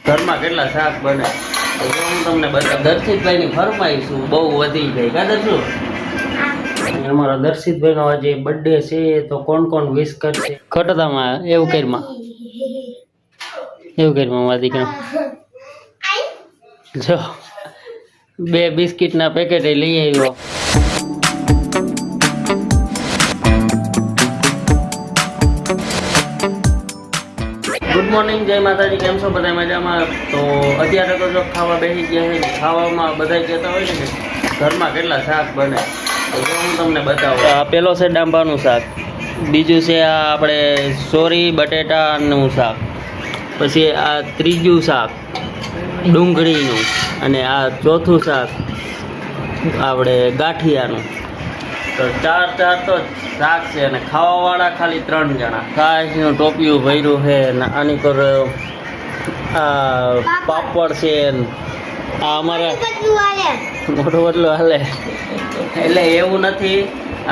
ઘરમાં કેટલા શાક બને તો હું તમને બતાવું. દર્શિતભાઈની ફરમાઈશું બહુ વધી ગઈ. કાદર શું અમારા દર્શિતભાઈનો આજે બર્થડે છે તો કોણ કોણ વિશ કરશે? ખટતામાં એવું કરીમાં મારા દીકરા જો 2 બિસ્કિટના પેકેટ લઈ આવ્યો. ગુડ મોર્નિંગ, જય માતાજી. કેમ છો બધા? મજામાં? તો અત્યારે તો જો ખાવા બેસી ગયા છે. ખાવામાં બધા કહેતા હોય છે કે ઘરમાં કેટલા શાક બને તો હું તમને બતાવું. આ પેલો છે ડાંભાનું શાક, બીજું છે આ આપણે સોરી બટેટાનું શાક, પછી આ ત્રીજું શાક ડુંગળીનું, અને આ ચોથું શાક આપણે ગાંઠિયાનું. તો ચાર તો શાક છે અને ખાવાવાળા ખાલી 3 જણા. કાચનું ટોપિયું ભર્યું છે ને આની પર આ પાપડ છે ને આ અમારા મોટું બદલું હાલે. એટલે એવું નથી,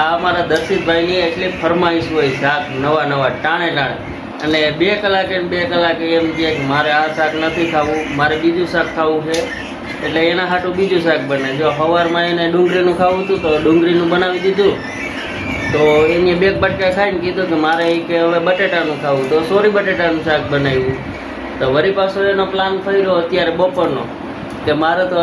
આ અમારા દર્શિતભાઈની એટલી ફરમાઈશ હોય શાક નવા ટાણે અને 2 કલાકે ને 2 કલાકે એમ કહે કે મારે આ શાક નથી ખાવું, મારે બીજું શાક ખાવું છે. એટલે એના હાટું બીજું શાક બને. જો સવારમાં એને ડુંગળીનું ખાવું હતું તો ડુંગળીનું બનાવી દીધું. તો એને 2 બટકા ખાઈને કીધું કે મારે કે હવે બટેટાનું ખાવું, તો સોરી બટેટાનું શાક બનાવ્યું. તો વળી પાછો એનો પ્લાન ફર્યો અત્યારે બપોરનો કે મારે તો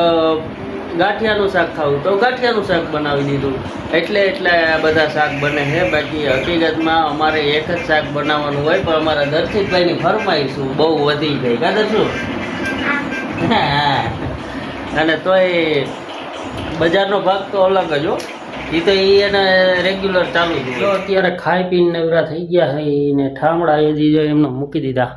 ગાંઠિયાનું શાક ખાવું, તો ગાંઠિયાનું શાક બનાવી દીધું. એટલે આ બધા શાક બને છે. બાકી હકીકતમાં અમારે એક જ શાક બનાવવાનું હોય, પણ અમારા દર્શિતભાઈની ફરમાઈશું બહુ વધી ગઈ. કાદર શું હા. અને તોય બજારનો ભાગ તો અલગ જ હો, એ તો એને રેગ્યુલર ચાલુ જ હોય. અત્યારે ખાઈ પીને નવરા થઈ ગયા છે ને ઠામડા હજી જો એમને મૂકી દીધા.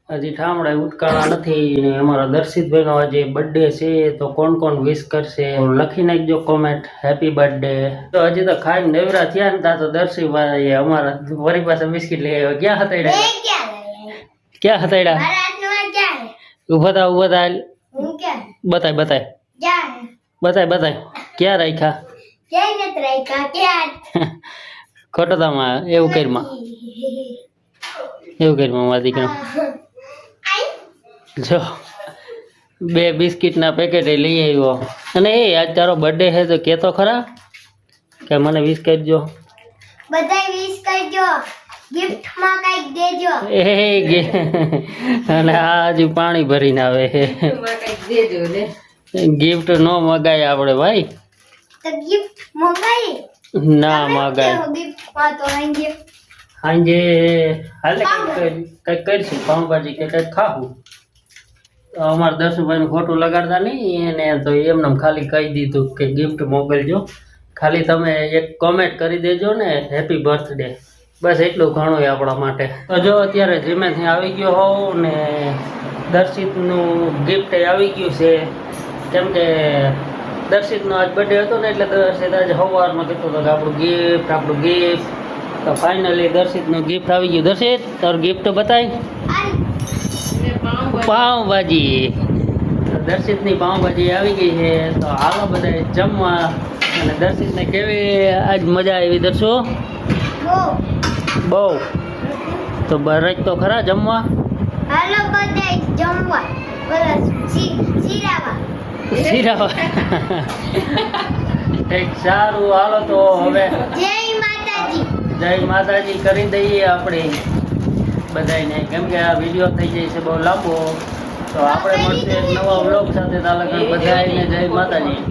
હજી ઠામડા ઉટકાણા નથી. ને અમારા દર્શિતભાઈનો આજે બર્થડે છે તો કોણ કોણ વિશ કરશે લખી નાખજો કોમેન્ટ. Happy birthday. તો હજી તો ખાઈને નવરા થયા ને તા તો દર્શિતભાઈ અમારા વરી પાસે બિસ્કિટ લઈ આવ્યા. ક્યાં હતાડ્યા? ઉભા થા બતાય ક્યાં રાખ્યા? ખોટતામાં એવું કરીમાં મારા દીકરા જો 2 બિસ્કિટના પેકેટ લઈ આવ્યો. અને એ આજ તારો બર્થડે છે તો કહેતો ખરા કે મને વિશ કરજો. બધાય વિશ કરજો, ગિફ્ટમાં કંઈક દેજો. અને આ હજી પાણી ભરીને આવે છે. ગિફ્ટ નો મગાય આપણે ભાઈ. તો ગિફ્ટ મગાઈ ના મગાય. ગિફ્ટમાં તો આંગે સાંજે હાલે કંઈક કરીશું, પાઉંભાજી કે કંઈક ખાવું. તો અમારા દર્શુભાઈનું ખોટું લગાડતા નહીં એને તો એમને ખાલી કહી દીધું કે ગિફ્ટ મોકલજો. ખાલી તમે એક કોમેન્ટ કરી દેજો ને હેપી બર્થડે, બસ એટલું ઘણું આપણા માટે. તો જો અત્યારે જીમેથી આવી ગયો હોઉં ને દર્શિતનું ગિફ્ટ આવી ગયું છે. કેમ કે દર્શિતનો આજ બર્થડે હતો ને એટલે દર્શિત આજે સવારમાં કીધું હતું કે આપણું ગિફ્ટ. તો ફાઇનલી દર્શિતનું ગિફ્ટ આવી ગયું. દર્શિત તારું ગિફ્ટ બતાય. પાઉંભાજી. દર્શિતની પાઉંભાજી આવી ગઈ છે. તો હાલો બધા જમવા. અને દર્શિતને કેવી આજ મજા આવી? દર્શો બહુ તો બરજ તો ખરા જમવા. હાલો બધા જમવા. શીરાવા એક સારું. હાલો તો હવે જય માતાજી કરી દઈએ આપણે બધાને, કેમ કે આ વિડીયો થઈ જાય છે બહુ લાંબો. તો આપણે મળશે એક નવા વ્લોગ સાથે. તાલકણ બધાને જય માતાજી.